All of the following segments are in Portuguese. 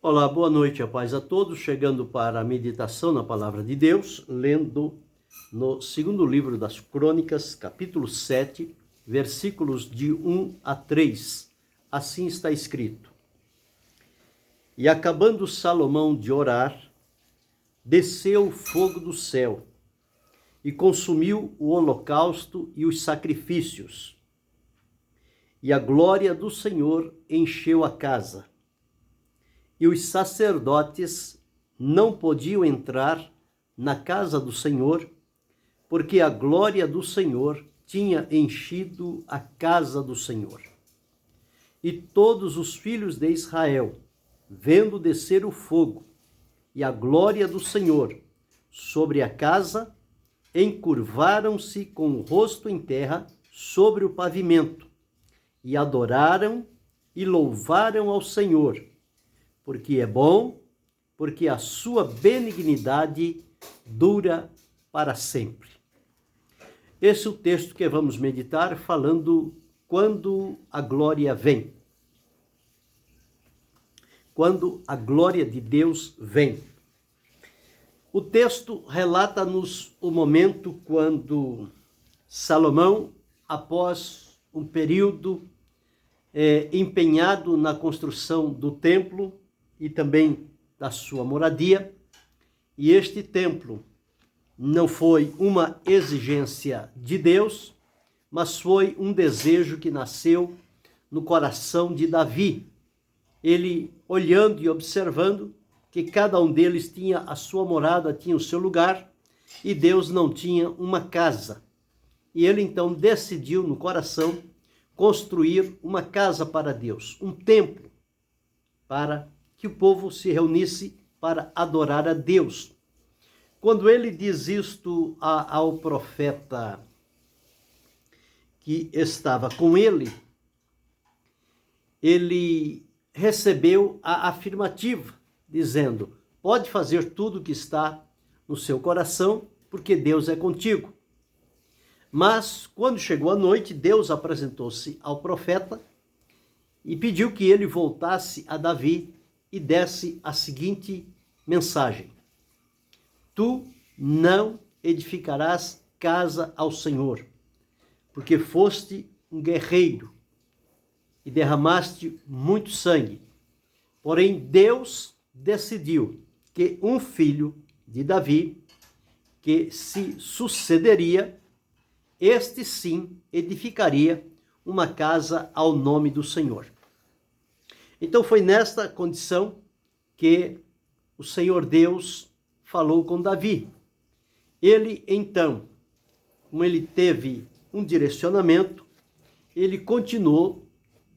Olá, boa noite, a paz a todos. Chegando para a meditação na Palavra de Deus, lendo no segundo livro das Crônicas, capítulo 7, versículos de 1 a 3. Assim está escrito: E acabando Salomão de orar, desceu o fogo do céu e consumiu o holocausto e os sacrifícios. E a glória do Senhor encheu a casa. E os sacerdotes não podiam entrar na casa do Senhor, porque a glória do Senhor tinha enchido a casa do Senhor. E todos os filhos de Israel, vendo descer o fogo e a glória do Senhor sobre a casa, encurvaram-se com o rosto em terra sobre o pavimento, e adoraram e louvaram ao Senhor, porque é bom, porque a sua benignidade dura para sempre. Esse é o texto que vamos meditar, falando quando a glória vem. Quando a glória de Deus vem. O texto relata-nos o momento quando Salomão, após um período empenhado na construção do templo e também da sua moradia, e este templo não foi uma exigência de Deus, mas foi um desejo que nasceu no coração de Davi. Ele, olhando e observando que cada um deles tinha a sua morada, tinha o seu lugar, e Deus não tinha uma casa. E ele então decidiu no coração construir uma casa para Deus, um templo, para que o povo se reunisse para adorar a Deus. Quando ele diz isto ao profeta que estava com ele, ele recebeu a afirmativa, dizendo: pode fazer tudo o que está no seu coração, porque Deus é contigo. Mas, quando chegou a noite, Deus apresentou-se ao profeta e pediu que ele voltasse a Davi e desse a seguinte mensagem: Tu não edificarás casa ao Senhor, porque foste um guerreiro e derramaste muito sangue. Porém, Deus decidiu que um filho de Davi, que se sucederia, este sim edificaria uma casa ao nome do Senhor. Então foi nesta condição que o Senhor Deus falou com Davi. Ele então, como ele teve um direcionamento, ele continuou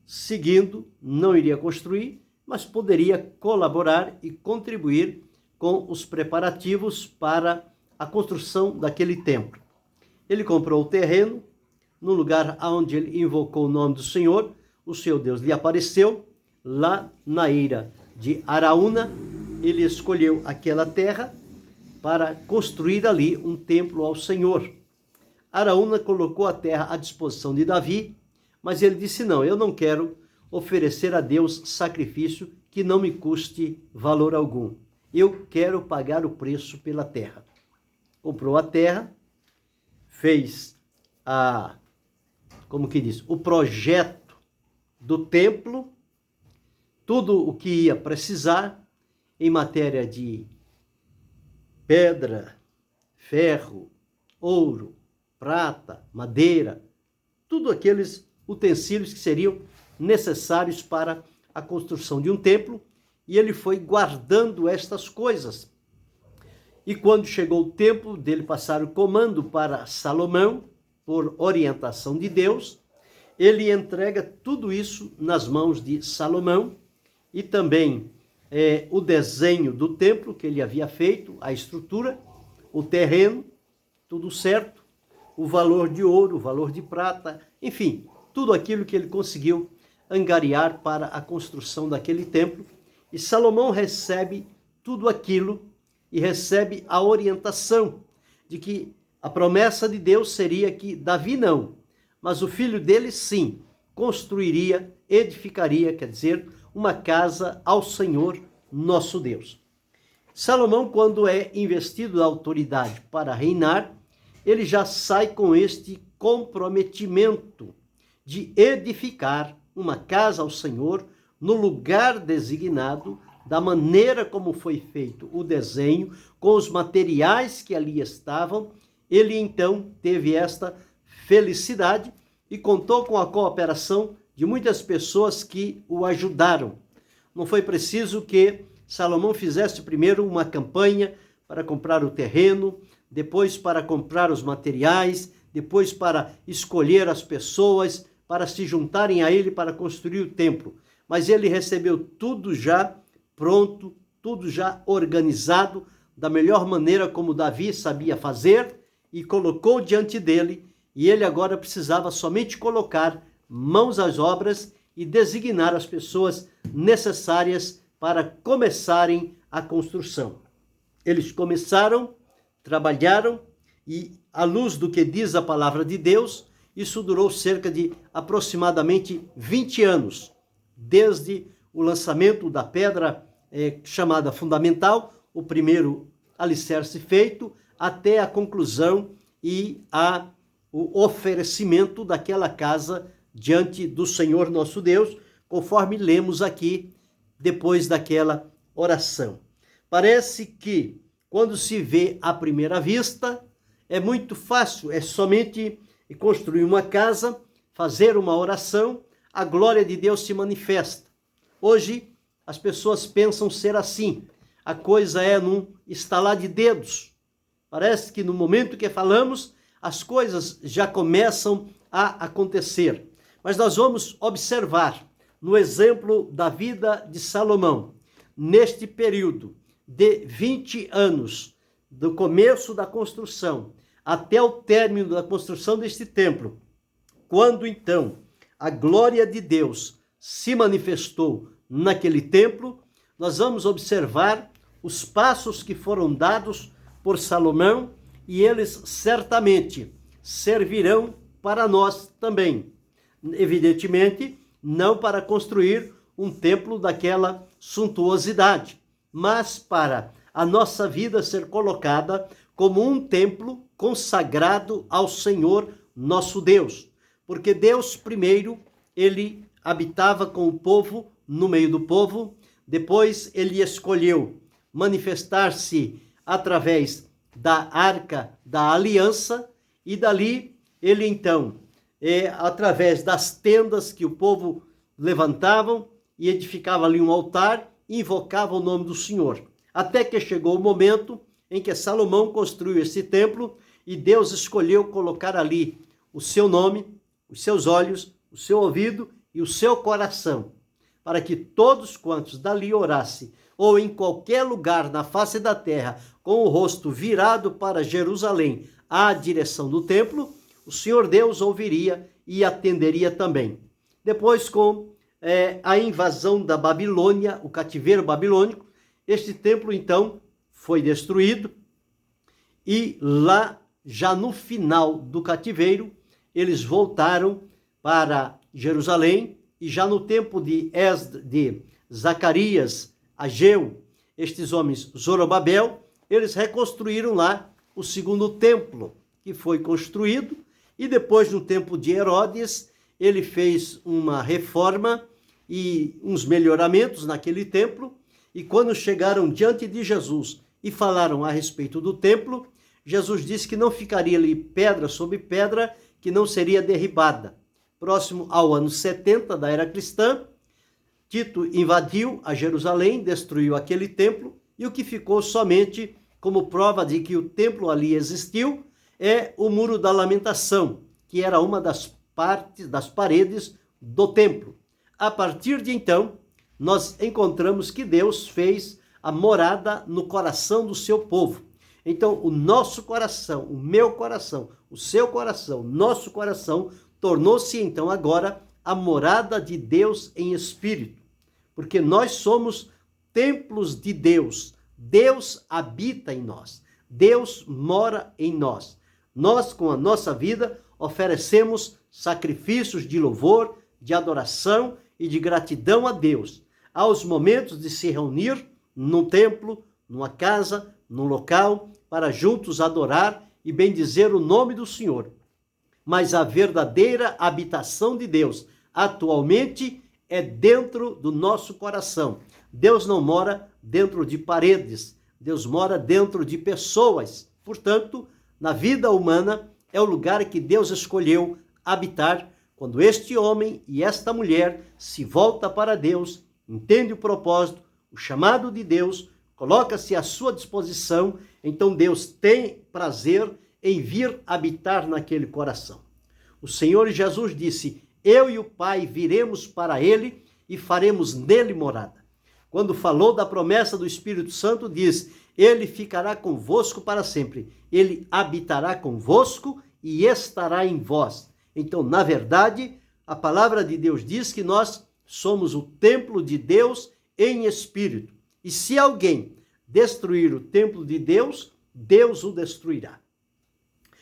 seguindo, não iria construir, mas poderia colaborar e contribuir com os preparativos para a construção daquele templo. Ele comprou o terreno, no lugar onde ele invocou o nome do Senhor, o seu Deus lhe apareceu, lá na eira de Araúna. Ele escolheu aquela terra para construir ali um templo ao Senhor. Araúna colocou a terra à disposição de Davi, mas ele disse: não, eu não quero oferecer a Deus sacrifício que não me custe valor algum. Eu quero pagar o preço pela terra. Comprou a terra, fez o projeto do templo, tudo o que ia precisar em matéria de pedra, ferro, ouro, prata, madeira, tudo aqueles utensílios que seriam necessários para a construção de um templo, e ele foi guardando estas coisas. E quando chegou o tempo dele passar o comando para Salomão, por orientação de Deus, ele entrega tudo isso nas mãos de Salomão, e também o desenho do templo que ele havia feito, a estrutura, o terreno, tudo certo, o valor de ouro, o valor de prata, enfim, tudo aquilo que ele conseguiu angariar para a construção daquele templo. E Salomão recebe tudo aquilo e recebe a orientação de que a promessa de Deus seria que Davi não, mas o filho dele sim, construiria, edificaria, quer dizer, uma casa ao Senhor nosso Deus. Salomão, quando é investido da autoridade para reinar, ele já sai com este comprometimento de edificar uma casa ao Senhor no lugar designado, da maneira como foi feito o desenho, com os materiais que ali estavam. Ele então teve esta felicidade e contou com a cooperação de muitas pessoas que o ajudaram. Não foi preciso que Salomão fizesse primeiro uma campanha para comprar o terreno, depois para comprar os materiais, depois para escolher as pessoas para se juntarem a ele para construir o templo. Mas ele recebeu tudo já pronto, tudo já organizado, da melhor maneira como Davi sabia fazer, e colocou diante dele, e ele agora precisava somente colocar mãos às obras e designar as pessoas necessárias para começarem a construção. Eles começaram, trabalharam, e à luz do que diz a palavra de Deus, isso durou cerca de aproximadamente 20 anos, desde o lançamento da pedra chamada fundamental, o primeiro alicerce feito, até a conclusão e o oferecimento daquela casa diante do Senhor nosso Deus, conforme lemos aqui depois daquela oração. Parece que quando se vê à primeira vista, é muito fácil, é somente construir uma casa, fazer uma oração, a glória de Deus se manifesta. Hoje, as pessoas pensam ser assim. A coisa é num estalar de dedos. Parece que no momento que falamos, as coisas já começam a acontecer. Mas nós vamos observar, no exemplo da vida de Salomão, neste período de 20 anos, do começo da construção até o término da construção deste templo, quando então a glória de Deus se manifestou naquele templo, nós vamos observar os passos que foram dados por Salomão, e eles certamente servirão para nós também. Evidentemente, não para construir um templo daquela suntuosidade, mas para a nossa vida ser colocada como um templo consagrado ao Senhor nosso Deus. Porque Deus, primeiro, ele habitava com o povo, no meio do povo, depois ele escolheu manifestar-se através da arca da aliança, e dali ele então, através das tendas que o povo levantavam e edificava ali um altar, invocava o nome do Senhor. Até que chegou o momento em que Salomão construiu esse templo e Deus escolheu colocar ali o seu nome, os seus olhos, o seu ouvido e o seu coração, para que todos quantos dali orassem, ou em qualquer lugar na face da terra, com o rosto virado para Jerusalém, à direção do templo, o Senhor Deus ouviria e atenderia também. Depois, com a invasão da Babilônia, o cativeiro babilônico, este templo então foi destruído, e lá, já no final do cativeiro, eles voltaram para Jerusalém, e já no tempo de Zacarias, Ageu, estes homens, Zorobabel, eles reconstruíram lá o segundo templo que foi construído, e depois, no tempo de Herodes, ele fez uma reforma e uns melhoramentos naquele templo, e quando chegaram diante de Jesus e falaram a respeito do templo, Jesus disse que não ficaria ali pedra sobre pedra, que não seria derribada. Próximo ao ano 70 da era cristã, Tito invadiu a Jerusalém, destruiu aquele templo, e o que ficou somente como prova de que o templo ali existiu é o Muro da Lamentação, que era uma das paredes do templo. A partir de então, nós encontramos que Deus fez a morada no coração do seu povo. Então, o nosso coração, o meu coração, o seu coração, nosso coração, tornou-se então agora a morada de Deus em espírito, porque nós somos templos de Deus. Deus habita em nós, Deus mora em nós. Nós, com a nossa vida, oferecemos sacrifícios de louvor, de adoração e de gratidão a Deus. Aos momentos de se reunir, num templo, numa casa, num local, para juntos adorar e bendizer o nome do Senhor. Mas a verdadeira habitação de Deus atualmente é dentro do nosso coração. Deus não mora dentro de paredes, Deus mora dentro de pessoas. Portanto, na vida humana é o lugar que Deus escolheu habitar quando este homem e esta mulher se volta para Deus, entende o propósito, o chamado de Deus, coloca-se à sua disposição, então Deus tem prazer em vir habitar naquele coração. O Senhor Jesus disse: eu e o Pai viremos para ele e faremos nele morada. Quando falou da promessa do Espírito Santo, diz: ele ficará convosco para sempre, ele habitará convosco e estará em vós. Então, na verdade, a palavra de Deus diz que nós somos o templo de Deus em espírito. E se alguém destruir o templo de Deus, Deus o destruirá.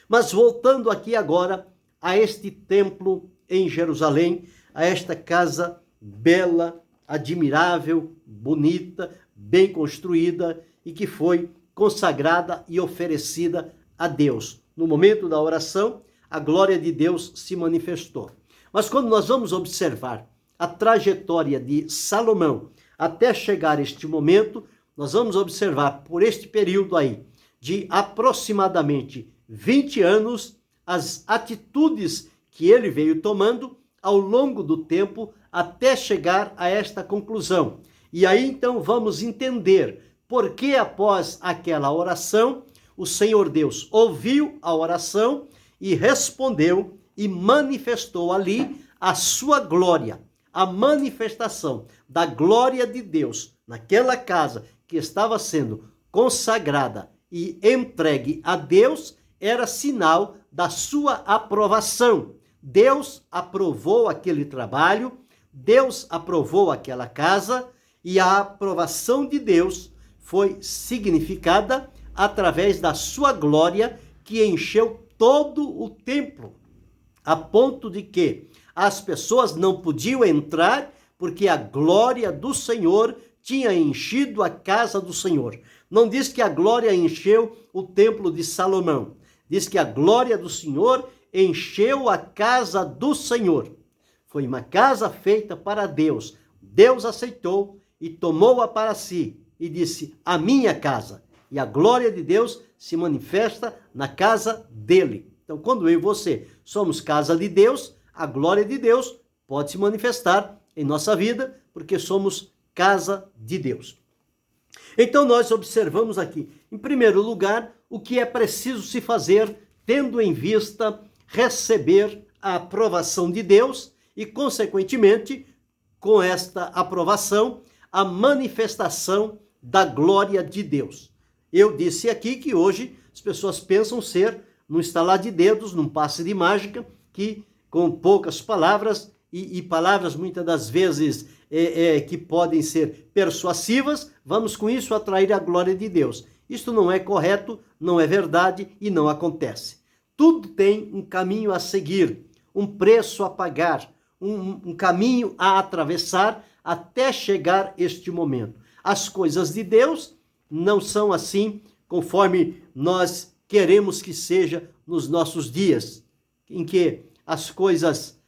Mas voltando aqui agora a este templo em Jerusalém, a esta casa bela, admirável, bonita, bem construída e que foi consagrada e oferecida a Deus. No momento da oração, a glória de Deus se manifestou. Mas quando nós vamos observar a trajetória de Salomão até chegar este momento, nós vamos observar por este período aí, de aproximadamente 20 anos, as atitudes que ele veio tomando ao longo do tempo até chegar a esta conclusão. E aí então vamos entender por que após aquela oração, o Senhor Deus ouviu a oração e respondeu e manifestou ali a sua glória, a manifestação da glória de Deus naquela casa que estava sendo consagrada e entregue a Deus, era sinal da sua aprovação. Deus aprovou aquele trabalho, Deus aprovou aquela casa e a aprovação de Deus foi significada através da sua glória que encheu todo o templo, a ponto de que as pessoas não podiam entrar porque a glória do Senhor tinha enchido a casa do Senhor. Não diz que a glória encheu o templo de Salomão, diz que a glória do Senhor encheu a casa do Senhor. Foi uma casa feita para Deus. Deus aceitou e tomou-a para si e disse: a minha casa. E a glória de Deus se manifesta na casa dele. Então, quando eu e você somos casa de Deus, a glória de Deus pode se manifestar em nossa vida, porque somos casa de Deus. Então, nós observamos aqui, em primeiro lugar, o que é preciso se fazer, tendo em vista receber a aprovação de Deus e, consequentemente, com esta aprovação, a manifestação da glória de Deus. Eu disse aqui que hoje as pessoas pensam ser num estalar de dedos, num passe de mágica, que com poucas palavras e palavras muitas das vezes que podem ser persuasivas, vamos com isso atrair a glória de Deus. Isto não é correto, não é verdade e não acontece. Tudo tem um caminho a seguir, um preço a pagar, um caminho a atravessar até chegar este momento. As coisas de Deus não são assim conforme nós queremos que seja nos nossos dias, em que as coisas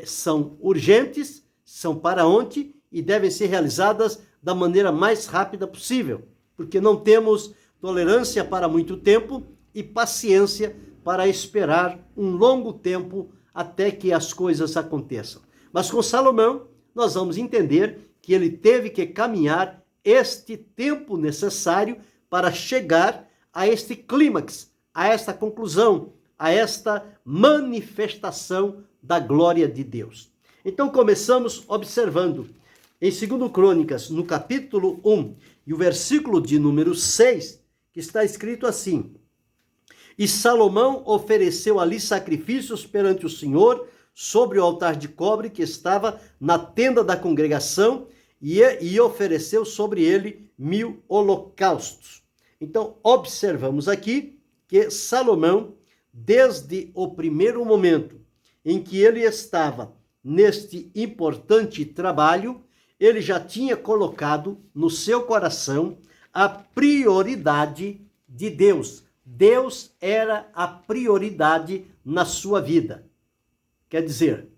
são urgentes, são para ontem e devem ser realizadas da maneira mais rápida possível, porque não temos tolerância para muito tempo e paciência para esperar um longo tempo até que as coisas aconteçam. Mas com Salomão, nós vamos entender que ele teve que caminhar este tempo necessário para chegar a este clímax, a esta conclusão, a esta manifestação da glória de Deus. Então começamos observando em 2 Crônicas, no capítulo 1, e o versículo de número 6, que está escrito assim: e Salomão ofereceu ali sacrifícios perante o Senhor sobre o altar de cobre que estava na tenda da congregação e ofereceu sobre ele 1000 holocaustos. Então, observamos aqui que Salomão, desde o primeiro momento em que ele estava neste importante trabalho, ele já tinha colocado no seu coração a prioridade de Deus. Deus era a prioridade na sua vida. Quer dizer,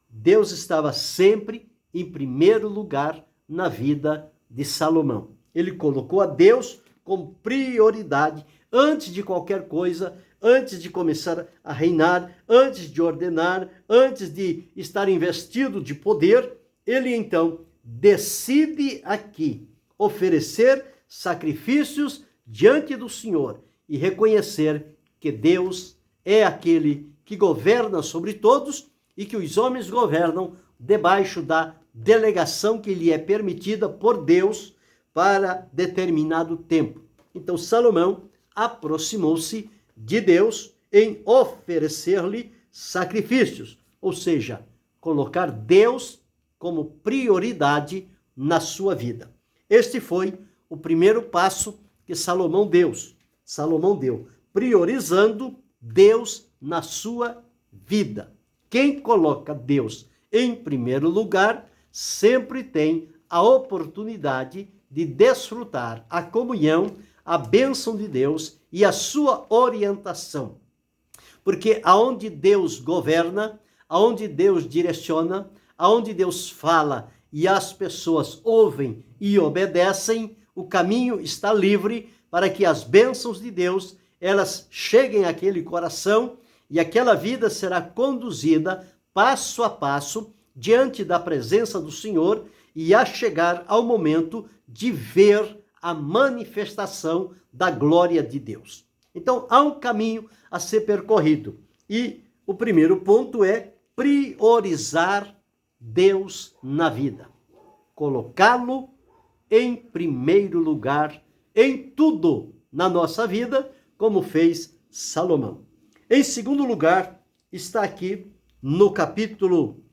Deus estava sempre em primeiro lugar na vida de Salomão. Ele colocou a Deus como prioridade antes de qualquer coisa, antes de começar a reinar, antes de ordenar, antes de estar investido de poder. Ele então decide aqui oferecer sacrifícios diante do Senhor e reconhecer que Deus é aquele que governa sobre todos e que os homens governam debaixo da delegação que lhe é permitida por Deus para determinado tempo. Então Salomão aproximou-se de Deus em oferecer-lhe sacrifícios, ou seja, colocar Deus como prioridade na sua vida. Este foi o primeiro passo que Salomão deu, priorizando Deus na sua vida. Quem coloca Deus em primeiro lugar sempre tem a oportunidade de desfrutar a comunhão, a bênção de Deus e a sua orientação. Porque aonde Deus governa, aonde Deus direciona, aonde Deus fala e as pessoas ouvem e obedecem, o caminho está livre para que as bênçãos de Deus elas cheguem àquele coração e aquela vida será conduzida passo a passo diante da presença do Senhor e a chegar ao momento de ver a manifestação da glória de Deus. Então, há um caminho a ser percorrido. E o primeiro ponto é priorizar Deus na vida. Colocá-lo em primeiro lugar em tudo na nossa vida, como fez Salomão. Em segundo lugar, está aqui no capítulo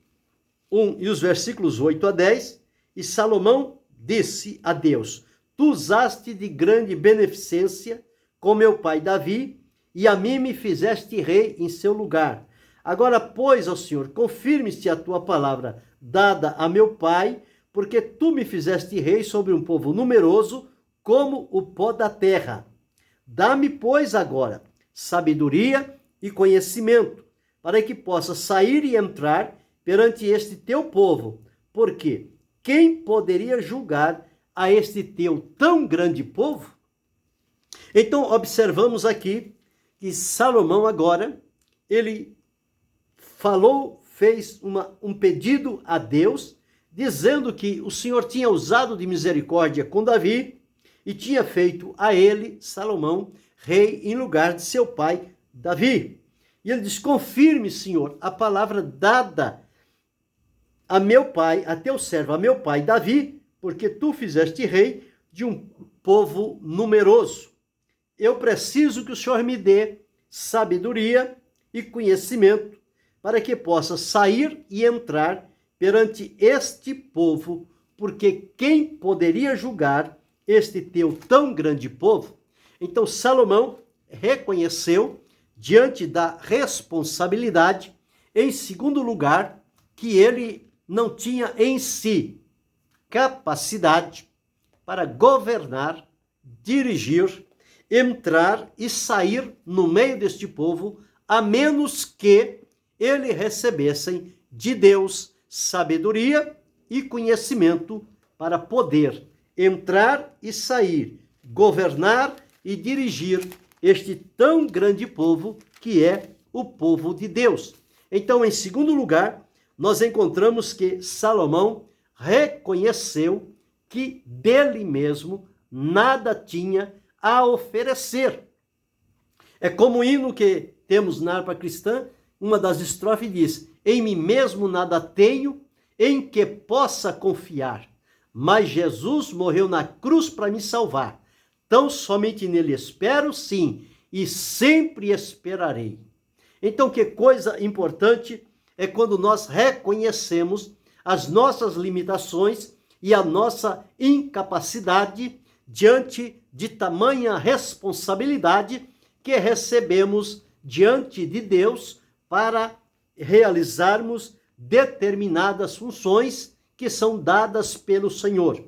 1 e os versículos 8 a 10, e Salomão disse a Deus: Tu usaste de grande beneficência com meu pai Davi, e a mim me fizeste rei em seu lugar. Agora, pois, ó Senhor, confirme-se a tua palavra dada a meu pai, porque tu me fizeste rei sobre um povo numeroso, como o pó da terra. Dá-me, pois, agora sabedoria e conhecimento, para que possa sair e entrar perante este teu povo, porque quem poderia julgar a este teu tão grande povo? Então, observamos aqui que Salomão agora, ele fez um pedido a Deus, dizendo que o Senhor tinha usado de misericórdia com Davi e tinha feito a ele, Salomão, rei em lugar de seu pai Davi. E ele diz: confirme, Senhor, a palavra dada a meu pai, a teu servo, a meu pai Davi, porque tu fizeste rei de um povo numeroso. Eu preciso que o Senhor me dê sabedoria e conhecimento para que possa sair e entrar perante este povo, porque quem poderia julgar este teu tão grande povo? Então Salomão reconheceu, diante da responsabilidade, em segundo lugar, que ele não tinha em si capacidade para governar, dirigir, entrar e sair no meio deste povo, a menos que ele recebessem de Deus sabedoria e conhecimento para poder entrar e sair, governar e dirigir este tão grande povo que é o povo de Deus. Então, em segundo lugar, nós encontramos que Salomão reconheceu que dele mesmo nada tinha a oferecer. É como o hino que temos na harpa cristã, uma das estrofes diz: em mim mesmo nada tenho em que possa confiar, mas Jesus morreu na cruz para me salvar. Tão somente nele espero, sim, e sempre esperarei. Então, que coisa importante é quando nós reconhecemos as nossas limitações e a nossa incapacidade diante de tamanha responsabilidade que recebemos diante de Deus para realizarmos determinadas funções que são dadas pelo Senhor.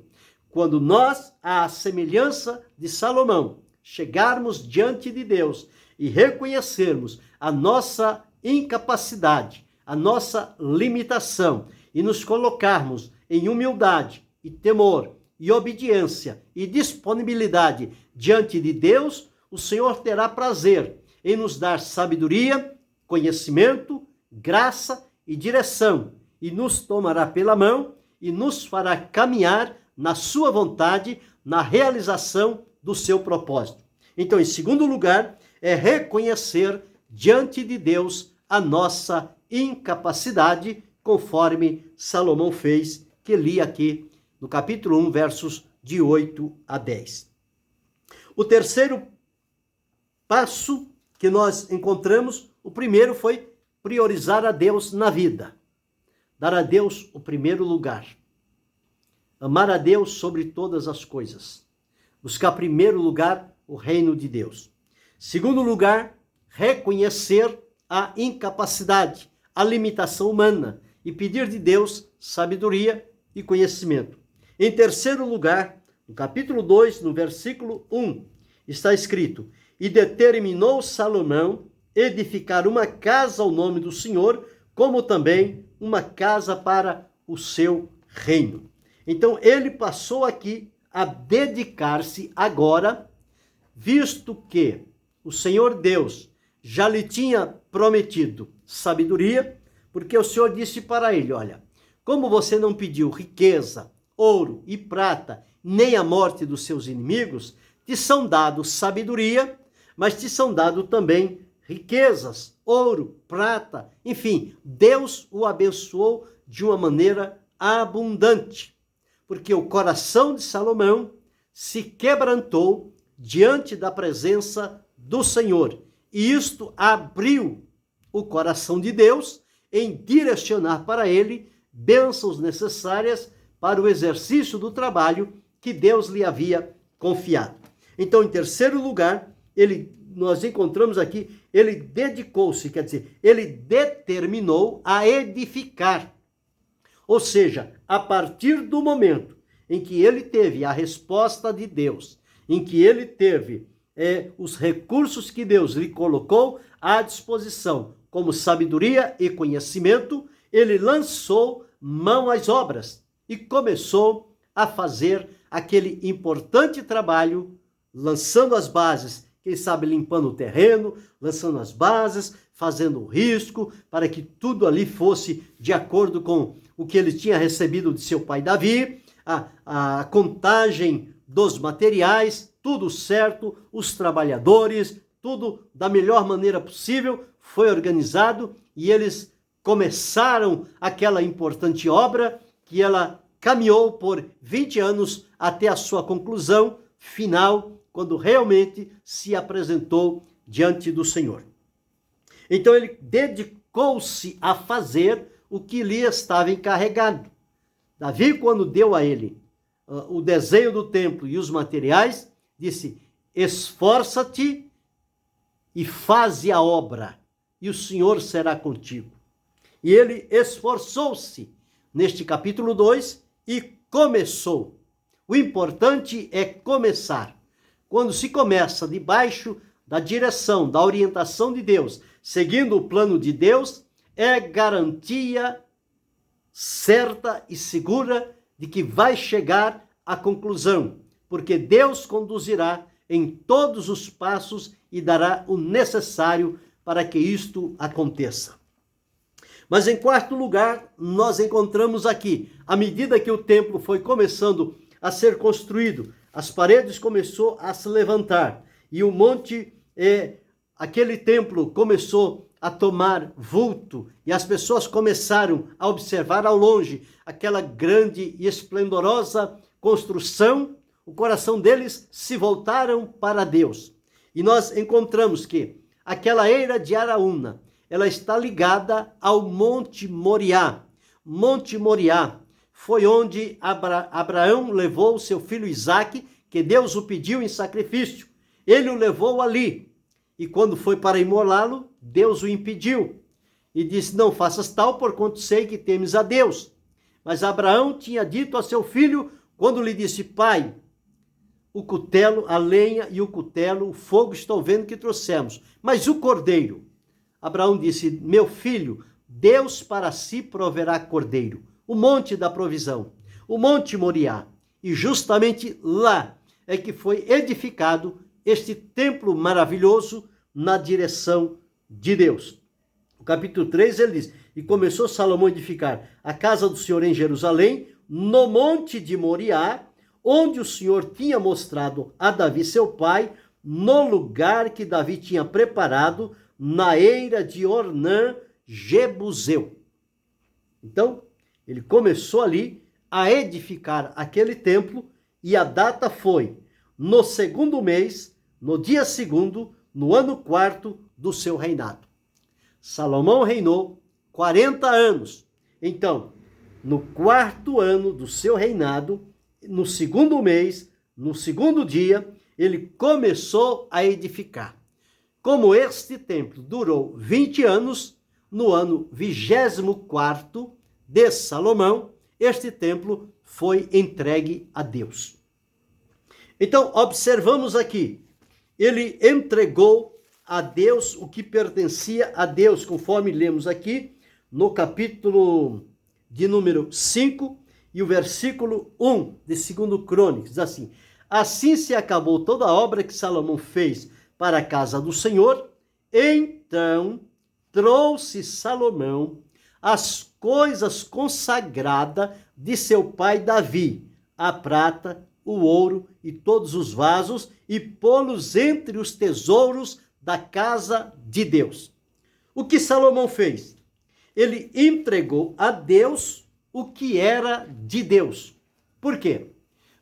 Quando nós, à semelhança de Salomão, chegarmos diante de Deus e reconhecermos a nossa incapacidade, a nossa limitação e nos colocarmos em humildade e temor e obediência e disponibilidade diante de Deus, o Senhor terá prazer em nos dar sabedoria, conhecimento, graça e direção, e nos tomará pela mão e nos fará caminhar na sua vontade, na realização do seu propósito. Então, em segundo lugar, é reconhecer diante de Deus a nossa incapacidade, conforme Salomão fez, que li aqui no capítulo 1, versos de 8 a 10. O terceiro passo que nós encontramos, o primeiro foi priorizar a Deus na vida. Dar a Deus o primeiro lugar. Amar a Deus sobre todas as coisas. Buscar primeiro lugar o reino de Deus. Segundo lugar, reconhecer a incapacidade, a limitação humana e pedir de Deus sabedoria e conhecimento. Em terceiro lugar, no capítulo 2, no versículo 1, está escrito: e determinou Salomão edificar uma casa ao nome do Senhor, como também uma casa para o seu reino. Então, ele passou aqui a dedicar-se agora, visto que o Senhor Deus já lhe tinha prometido sabedoria, porque o Senhor disse para ele: olha, como você não pediu riqueza, ouro e prata, nem a morte dos seus inimigos, te são dados sabedoria, mas te são dados também riquezas, ouro, prata, enfim, Deus o abençoou de uma maneira abundante, porque o coração de Salomão se quebrantou diante da presença do Senhor, e isto abriu o coração de Deus em direcionar para ele bênçãos necessárias para o exercício do trabalho que Deus lhe havia confiado. Então, em terceiro lugar, nós encontramos aqui, ele dedicou-se, quer dizer, ele determinou a edificar. Ou seja, a partir do momento em que ele teve a resposta de Deus, em que ele teve os recursos que Deus lhe colocou à disposição, como sabedoria e conhecimento, ele lançou mão às obras e começou a fazer aquele importante trabalho, lançando as bases, quem sabe limpando o terreno, lançando as bases, fazendo o risco, para que tudo ali fosse de acordo com o que ele tinha recebido de seu pai Davi, a contagem dos materiais, tudo certo, os trabalhadores, tudo da melhor maneira possível, foi organizado e eles começaram aquela importante obra que ela caminhou por 20 anos até a sua conclusão final, quando realmente se apresentou diante do Senhor. Então ele dedicou-se a fazer o que lhe estava encarregado. Davi, quando deu a ele o desenho do templo e os materiais, disse: esforça-te e faze a obra, e o Senhor será contigo. E ele esforçou-se neste capítulo 2 e começou. O importante é começar. Quando se começa debaixo da direção, da orientação de Deus, seguindo o plano de Deus, é garantia certa e segura de que vai chegar à conclusão, porque Deus conduzirá em todos os passos e dará o necessário para que isto aconteça. Mas em quarto lugar, nós encontramos aqui, à medida que o templo foi começando a ser construído, as paredes começou a se levantar e o monte, aquele templo começou a tomar vulto e as pessoas começaram a observar ao longe aquela grande e esplendorosa construção. O coração deles se voltaram para Deus. E nós encontramos que aquela eira de Araúna, ela está ligada ao Monte Moriá. Monte Moriá foi onde Abraão levou o seu filho Isaque, que Deus o pediu em sacrifício. Ele o levou ali. E quando foi para imolá-lo, Deus o impediu. E disse: não faças tal, porquanto sei que temes a Deus. Mas Abraão tinha dito a seu filho, quando lhe disse: pai, o cutelo, a lenha e o cutelo, o fogo estou vendo que trouxemos, mas o cordeiro? Abraão disse: meu filho, Deus para si proverá cordeiro, o monte da provisão, o monte Moriá. E justamente lá é que foi edificado este templo maravilhoso na direção de Deus. O capítulo 3 ele diz: e começou Salomão a edificar a casa do Senhor em Jerusalém, no monte de Moriá, onde o Senhor tinha mostrado a Davi seu pai, no lugar que Davi tinha preparado, na eira de Ornã, Jebuseu. Então, ele começou ali a edificar aquele templo, e a data foi no segundo mês, no dia segundo, no ano quarto do seu reinado. Salomão reinou 40 anos. Então, no quarto ano do seu reinado, no segundo mês, no segundo dia, ele começou a edificar. Como este templo durou 20 anos, no ano 24º de Salomão, este templo foi entregue a Deus. Então, observamos aqui, ele entregou a Deus o que pertencia a Deus, conforme lemos aqui no capítulo de número 5 e o versículo 1 de 2 Crônicas, diz assim: assim se acabou toda a obra que Salomão fez para a casa do Senhor, então trouxe Salomão as coisas consagradas de seu pai Davi, a prata, o ouro e todos os vasos, e pô-los entre os tesouros da casa de Deus. O que Salomão fez? Ele entregou a Deus o que era de Deus. Por quê?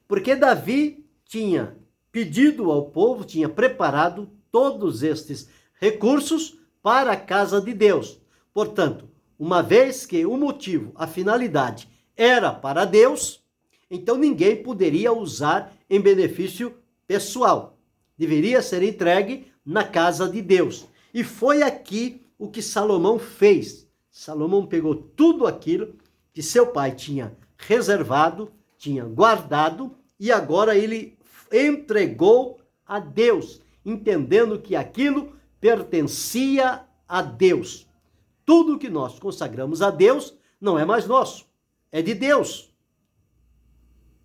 Porque Davi tinha pedido ao povo, tinha preparado todos estes recursos para a casa de Deus. Portanto, uma vez que o motivo, a finalidade era para Deus, então ninguém poderia usar em benefício pessoal. Deveria ser entregue na casa de Deus. E foi aqui o que Salomão fez. Salomão pegou tudo aquilo que seu pai tinha reservado, tinha guardado, e agora ele entregou a Deus, entendendo que aquilo pertencia a Deus. Tudo que nós consagramos a Deus não é mais nosso, é de Deus.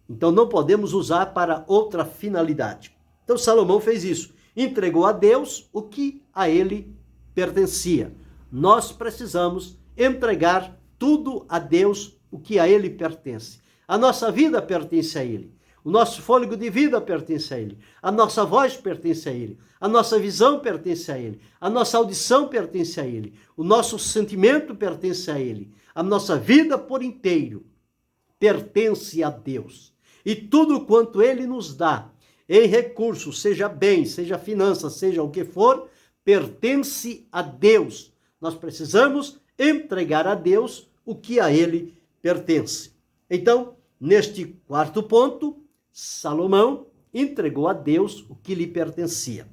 Então não podemos usar para outra finalidade. Então Salomão fez isso, entregou a Deus o que a ele pertencia. Nós precisamos entregar tudo a Deus, o que a ele pertence. A nossa vida pertence a ele. O nosso fôlego de vida pertence a ele. A nossa voz pertence a ele. A nossa visão pertence a ele. A nossa audição pertence a ele. O nosso sentimento pertence a ele. A nossa vida por inteiro pertence a Deus. E tudo quanto ele nos dá em recursos, seja bem, seja finanças, seja o que for, pertence a Deus. Nós precisamos entregar a Deus o que a ele pertence. Então, neste quarto ponto, Salomão entregou a Deus o que lhe pertencia.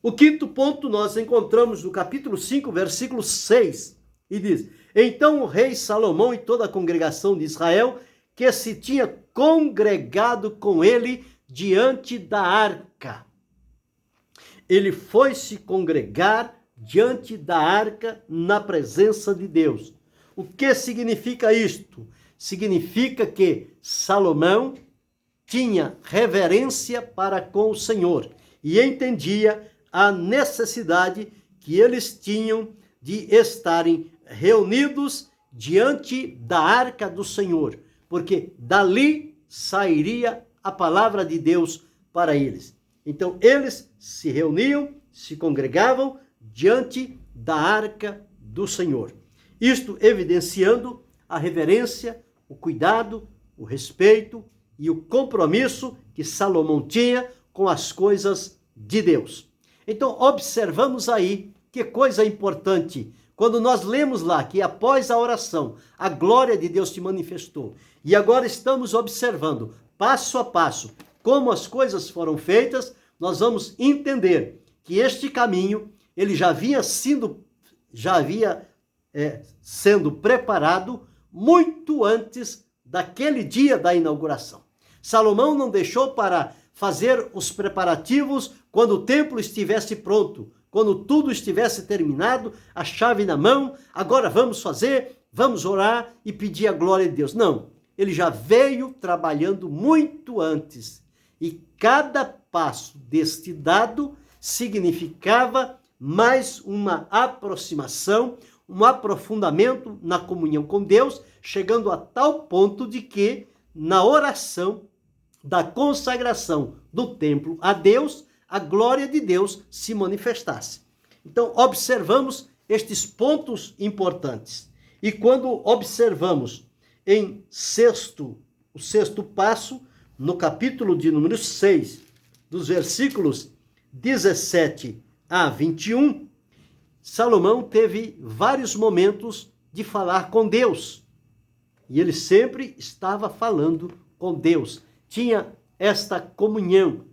O quinto ponto nós encontramos no capítulo 5, versículo 6, e diz: então o rei Salomão e toda a congregação de Israel, que se tinha congregado com ele diante da arca. Ele foi se congregar diante da arca na presença de Deus. O que significa isto? Significa que Salomão tinha reverência para com o Senhor e entendia a necessidade que eles tinham de estarem reunidos diante da arca do Senhor, porque dali sairia a palavra de Deus para eles. Então eles se reuniam, se congregavam diante da arca do Senhor. Isto evidenciando a reverência, o cuidado, o respeito e o compromisso que Salomão tinha com as coisas de Deus. Então, observamos aí que coisa importante. Quando nós lemos lá que após a oração, a glória de Deus se manifestou. E agora estamos observando, passo a passo, como as coisas foram feitas, nós vamos entender que este caminho, ele já havia sendo preparado muito antes daquele dia da inauguração. Salomão não deixou para fazer os preparativos quando o templo estivesse pronto, quando tudo estivesse terminado, a chave na mão, agora vamos fazer, vamos orar e pedir a glória de Deus. Não, ele já veio trabalhando muito antes. E cada passo deste dado significava mais uma aproximação, um aprofundamento na comunhão com Deus, chegando a tal ponto de que, na oração da consagração do templo a Deus, a glória de Deus se manifestasse. Então, observamos estes pontos importantes. E quando observamos o sexto passo, no capítulo de número 6, dos versículos 17 a 21, Salomão teve vários momentos de falar com Deus. E ele sempre estava falando com Deus. Tinha esta comunhão,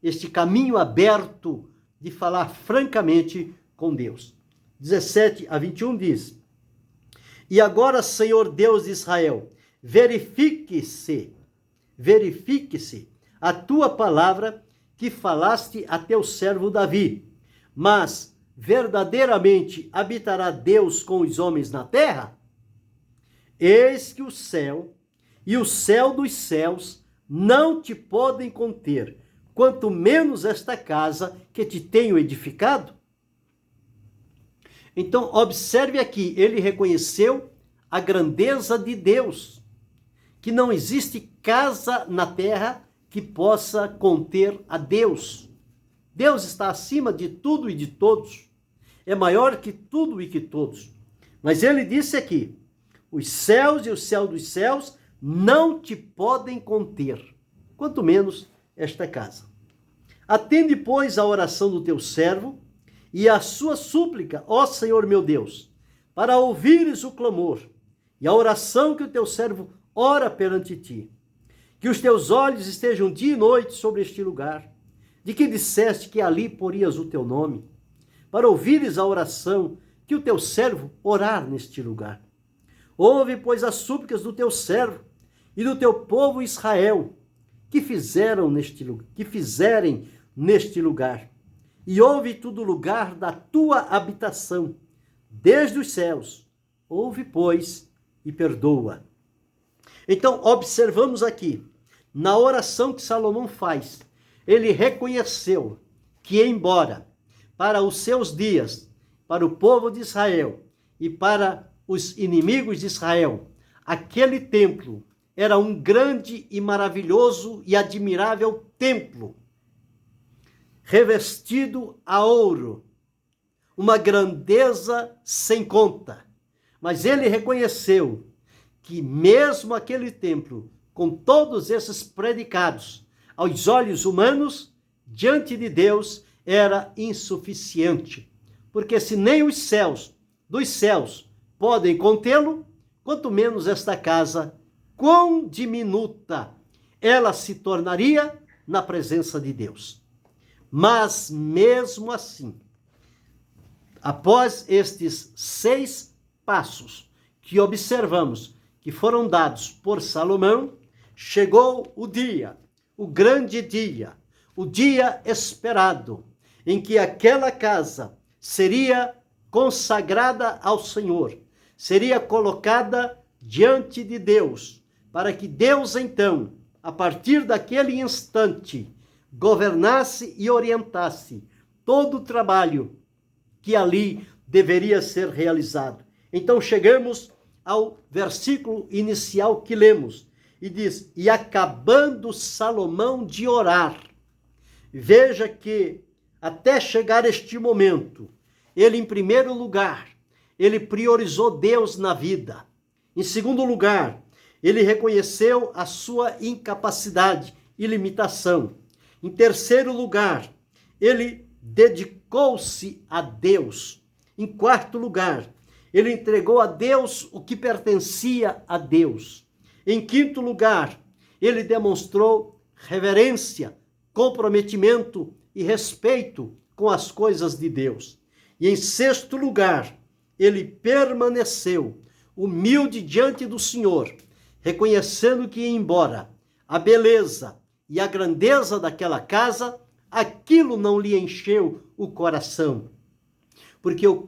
este caminho aberto de falar francamente com Deus. 17 a 21 diz: E agora, Senhor Deus de Israel, verifique-se a tua palavra que falaste a teu servo Davi. Mas verdadeiramente habitará Deus com os homens na terra? Eis que o céu e o céu dos céus não te podem conter, quanto menos esta casa que te tenho edificado. Então, observe aqui, ele reconheceu a grandeza de Deus, que não existe casa na terra que possa conter a Deus. Deus está acima de tudo e de todos, é maior que tudo e que todos. Mas ele disse aqui, os céus e o céu dos céus não te podem conter, quanto menos esta casa. Atende, pois, a oração do teu servo e a sua súplica, ó Senhor meu Deus, para ouvires o clamor e a oração que o teu servo ora perante ti. Que os teus olhos estejam dia e noite sobre este lugar, de que disseste que ali porias o teu nome, para ouvires a oração que o teu servo orar neste lugar. Ouve, pois, as súplicas do teu servo e do teu povo Israel, que fizerem neste lugar. E ouve todo o lugar da tua habitação, desde os céus. Ouve, pois, e perdoa. Então, observamos aqui, na oração que Salomão faz, ele reconheceu que, embora para os seus dias, para o povo de Israel e para os inimigos de Israel, aquele templo era um grande e maravilhoso e admirável templo, revestido a ouro, uma grandeza sem conta. Mas ele reconheceu que mesmo aquele templo, com todos esses predicados, aos olhos humanos, diante de Deus, era insuficiente. Porque se nem os céus dos céus podem contê-lo, quanto menos esta casa, quão diminuta ela se tornaria na presença de Deus. Mas mesmo assim, após estes 6 passos que observamos, que foram dados por Salomão, chegou o dia, o grande dia, o dia esperado, em que aquela casa seria consagrada ao Senhor, seria colocada diante de Deus, para que Deus então, a partir daquele instante, governasse e orientasse todo o trabalho que ali deveria ser realizado. Então chegamos ao versículo inicial que lemos, e diz, e acabando Salomão de orar. Veja que até chegar este momento, ele em primeiro lugar, ele priorizou Deus na vida. Em segundo lugar, ele reconheceu a sua incapacidade e limitação. Em terceiro lugar, ele dedicou-se a Deus. Em quarto lugar, ele entregou a Deus o que pertencia a Deus. Em quinto lugar, ele demonstrou reverência, comprometimento e respeito com as coisas de Deus. E em sexto lugar, ele permaneceu humilde diante do Senhor, reconhecendo que, embora a beleza e a grandeza daquela casa, aquilo não lhe encheu o coração, porque o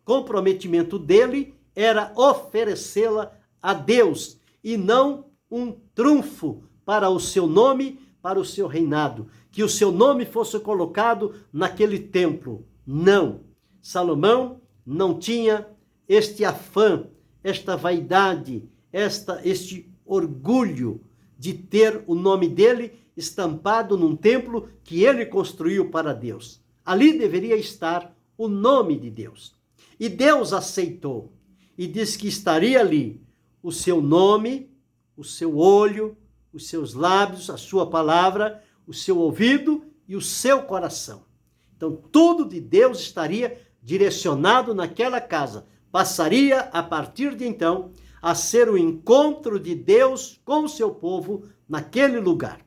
comprometimento dele era oferecê-la a Deus e não um trunfo para o seu nome, para o seu reinado, que o seu nome fosse colocado naquele templo. Não, Salomão não tinha este afã, esta vaidade, este orgulho de ter o nome dele estampado num templo que ele construiu para Deus. Ali deveria estar o nome de Deus. E Deus aceitou e disse que estaria ali o seu nome, o seu olho, os seus lábios, a sua palavra, o seu ouvido e o seu coração. Então, tudo de Deus estaria direcionado naquela casa. Passaria, a partir de então, a ser o encontro de Deus com o seu povo naquele lugar.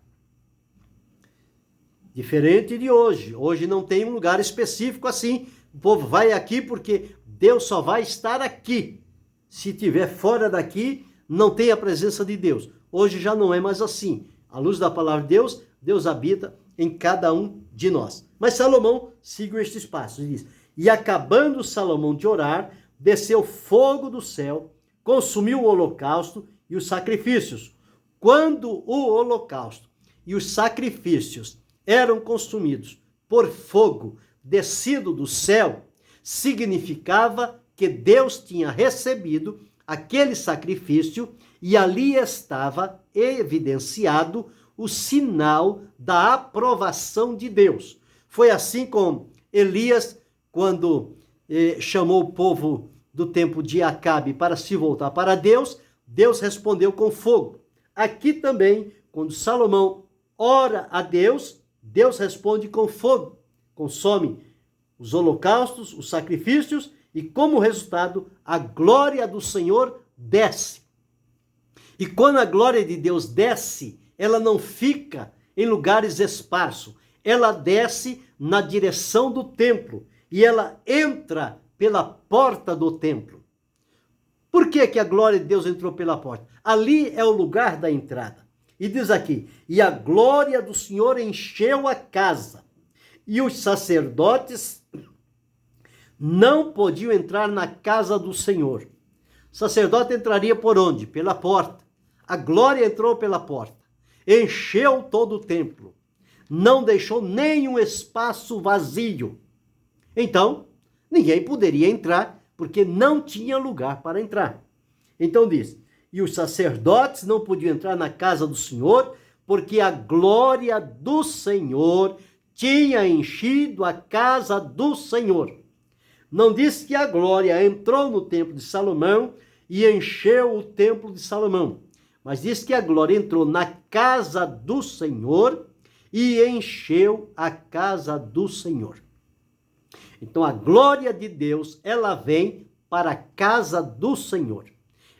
Diferente de hoje. Hoje não tem um lugar específico assim. O povo vai aqui porque Deus só vai estar aqui. Se estiver fora daqui, não tem a presença de Deus. Hoje já não é mais assim. À luz da palavra de Deus, Deus habita em cada um de nós. Mas Salomão seguiu estes passos e diz: e acabando Salomão de orar, desceu fogo do céu, consumiu o holocausto e os sacrifícios. Quando o holocausto e os sacrifícios eram consumidos por fogo descido do céu, significava que Deus tinha recebido aquele sacrifício e ali estava evidenciado o sinal da aprovação de Deus. Foi assim com Elias, quando chamou o povo do tempo de Acabe para se voltar para Deus, Deus respondeu com fogo. Aqui também, quando Salomão ora a Deus, Deus responde com fogo, consome os holocaustos, os sacrifícios, e como resultado, a glória do Senhor desce. E quando a glória de Deus desce, ela não fica em lugares esparsos, ela desce na direção do templo e ela entra pela porta do templo. Por que que a glória de Deus entrou pela porta? Ali é o lugar da entrada. E diz aqui: e a glória do Senhor encheu a casa, e os sacerdotes não podiam entrar na casa do Senhor. O sacerdote entraria por onde? Pela porta. A glória entrou pela porta, encheu todo o templo, não deixou nenhum espaço vazio. Então, ninguém poderia entrar, porque não tinha lugar para entrar. Então diz: e os sacerdotes não podiam entrar na casa do Senhor, porque a glória do Senhor tinha enchido a casa do Senhor. Não diz que a glória entrou no templo de Salomão e encheu o templo de Salomão, mas diz que a glória entrou na casa do Senhor e encheu a casa do Senhor. Então a glória de Deus, ela vem para a casa do Senhor.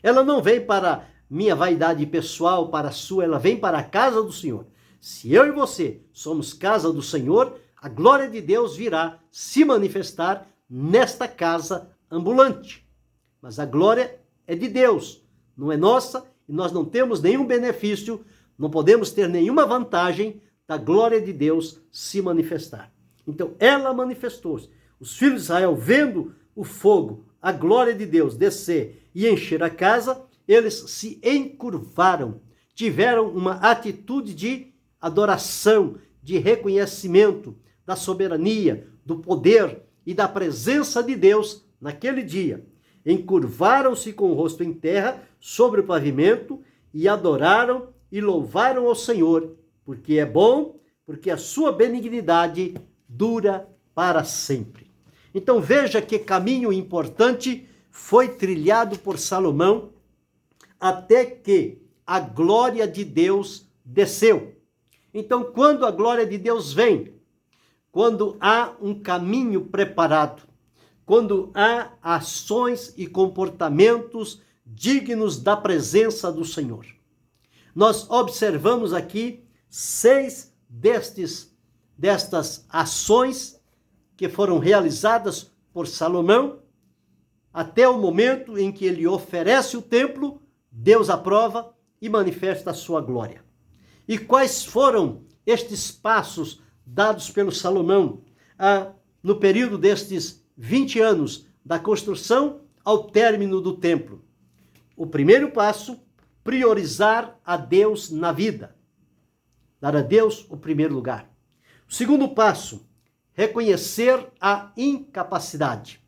Ela não vem para minha vaidade pessoal, para a sua, ela vem para a casa do Senhor. Se eu e você somos casa do Senhor, a glória de Deus virá se manifestar nesta casa ambulante. Mas a glória é de Deus, não é nossa, e nós não temos nenhum benefício, não podemos ter nenhuma vantagem da glória de Deus se manifestar. Então ela manifestou-se. Os filhos de Israel, vendo o fogo, a glória de Deus descer e encher a casa, eles se encurvaram, tiveram uma atitude de adoração, de reconhecimento da soberania, do poder e da presença de Deus naquele dia. Encurvaram-se com o rosto em terra sobre o pavimento e adoraram e louvaram ao Senhor, porque é bom, porque a sua benignidade dura para sempre. Então veja que caminho importante foi trilhado por Salomão até que a glória de Deus desceu. Então, quando a glória de Deus vem, quando há um caminho preparado, quando há ações e comportamentos dignos da presença do Senhor. Nós observamos aqui 6 destas ações que foram realizadas por Salomão até o momento em que ele oferece o templo, Deus aprova e manifesta a sua glória. E quais foram estes passos dados pelo Salomão no período destes 20 anos da construção ao término do templo? O primeiro passo, priorizar a Deus na vida. Dar a Deus o primeiro lugar. O segundo passo, reconhecer a incapacidade.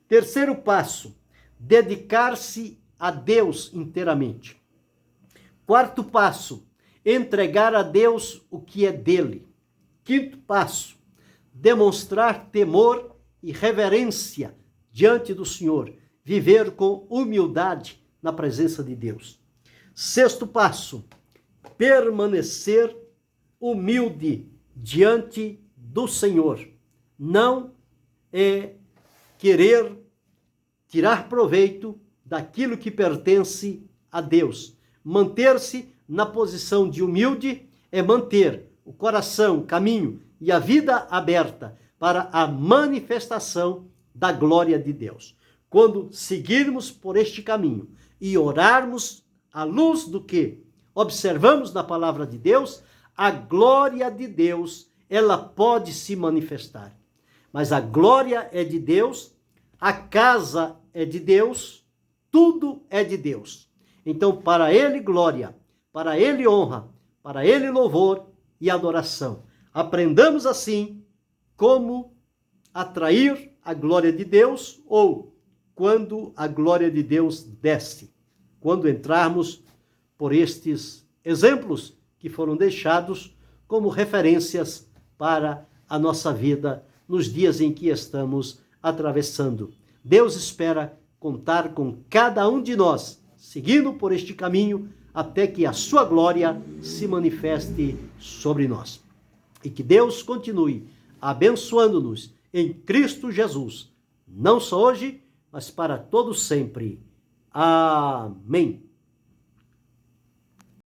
Terceiro passo, dedicar-se a Deus inteiramente. Quarto passo, entregar a Deus o que é dele. Quinto passo, demonstrar temor e reverência diante do Senhor. Viver com humildade na presença de Deus. Sexto passo, permanecer humilde diante do Senhor. Não é querer tirar proveito daquilo que pertence a Deus. Manter-se na posição de humilde é manter o coração, o caminho e a vida aberta para a manifestação da glória de Deus. Quando seguirmos por este caminho e orarmos à luz do que observamos na palavra de Deus, a glória de Deus, ela pode se manifestar. Mas a glória é de Deus, a casa é de Deus, tudo é de Deus. Então, para Ele glória, para Ele honra, para Ele louvor e adoração. Aprendamos assim como atrair a glória de Deus ou quando a glória de Deus desce. Quando entrarmos por estes exemplos que foram deixados como referências para a nossa vida nos dias em que estamos atravessando. Deus espera contar com cada um de nós, seguindo por este caminho, até que a sua glória se manifeste sobre nós. E que Deus continue abençoando-nos em Cristo Jesus, não só hoje, mas para todo sempre. Amém.